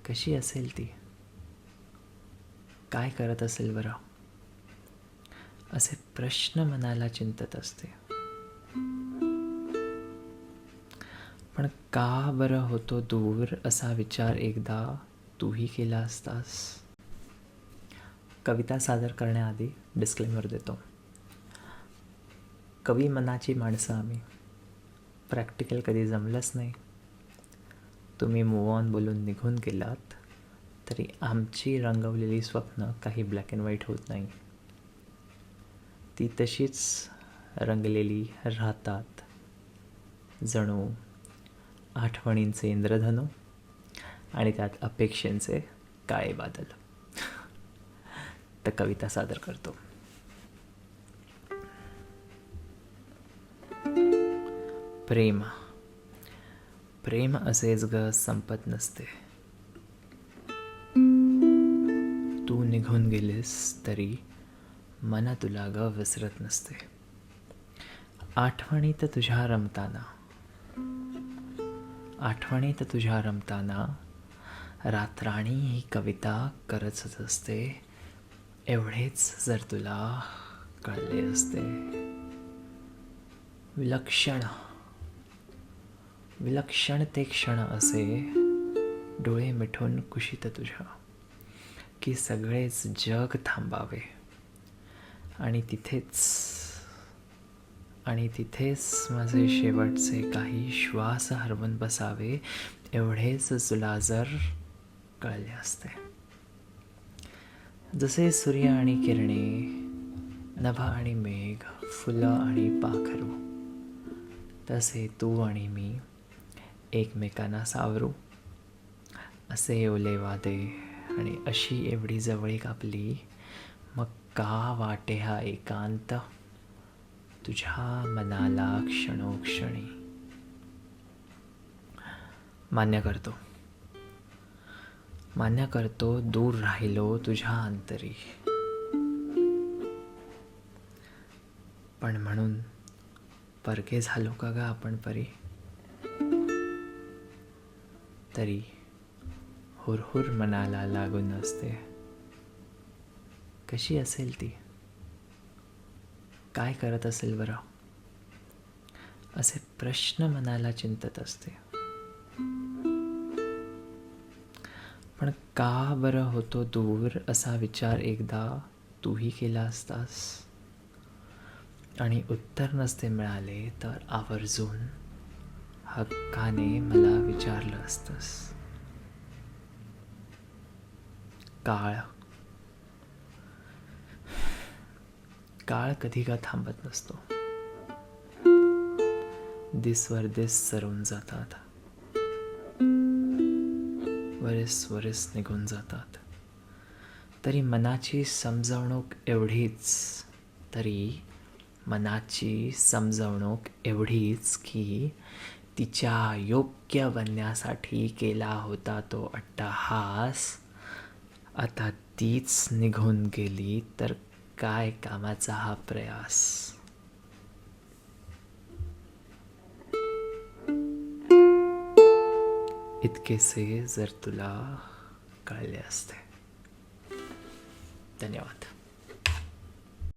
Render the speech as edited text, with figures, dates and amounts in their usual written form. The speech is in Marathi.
कशी असेल ती, काय करत असेल बरं, असे प्रश्न मनाला चिंतत असते. पण का बरं होतो दूर असा विचार एकदा तूही केला असतास. कविता सादर करण्याआधी डिस्क्लेमर देतो. कवी मनाची माणसं आम्ही, प्रॅक्टिकल कधी जमलंच नाही. तुम्ही मूव्ह ऑन बोलून निघून गेलात तरी आमची रंगवलेली स्वप्न काही ब्लॅक अँड व्हाईट होत नाही. ती तशीच रंगलेली राहतात, जणू आठवणींचे इंद्रधनू आणि त्यात अपेक्षेंचे काळे बादल. तर कविता सादर करतो. प्रेम प्रेम असेच ग संपत नसते. तू निघून गेलीस तरी मन तुला ग विसरत नसते. आठवणीत तुझ्या रमताना रात्राणी ही कविता करतच असते. एवढेच जर तुला कळले असते. विलक्षण ते क्षण असे डोळे मिठून कुशीत तुझ्या, की सगळेच जग थांबावे आणि तिथेच माझे शेवटचे काही श्वास हरवून बसावे. एवढेच तुला जर कळले असते. जसे सूर्य आणि किरणे, नभ आणि मेघ, फुलं आणि पाखरू, तसे तू आणि मी एकमेकांना सावरू. असे ओले वादे आणि अशी एवढी जवळीक आपली, मग का वाटे हा एकांत तुझ्या मनाला क्षणोक्षणी. मान्य करतो दूर राहिलो तुझ्या अंतरी, पण म्हणून परके झालो का ग आपण परी. तरी हुरहुर मनाला लागून असते. कशी असेल ती, काय करत असेल बरं, असे प्रश्न मनाला चिंतत असते. पण का बरं होतो दूर असा विचार एकदा तूही केला असतास. आणि उत्तर नसते मिळाले तर आवर्जून हक्काने मला विचारलं असतंस. काळ कधी का थांबत नसतो. दिस सरून जातात, वरीस निघून जातात. तरी मनाची समजवणूक एवढीच की तिच्या योग्य बनण्यासाठी केला होता तो अट्टहास. आता तीच निघून गेली तर काय कामाचा हा प्रयास. इतकेसे जर तुला कळले असते. धन्यवाद.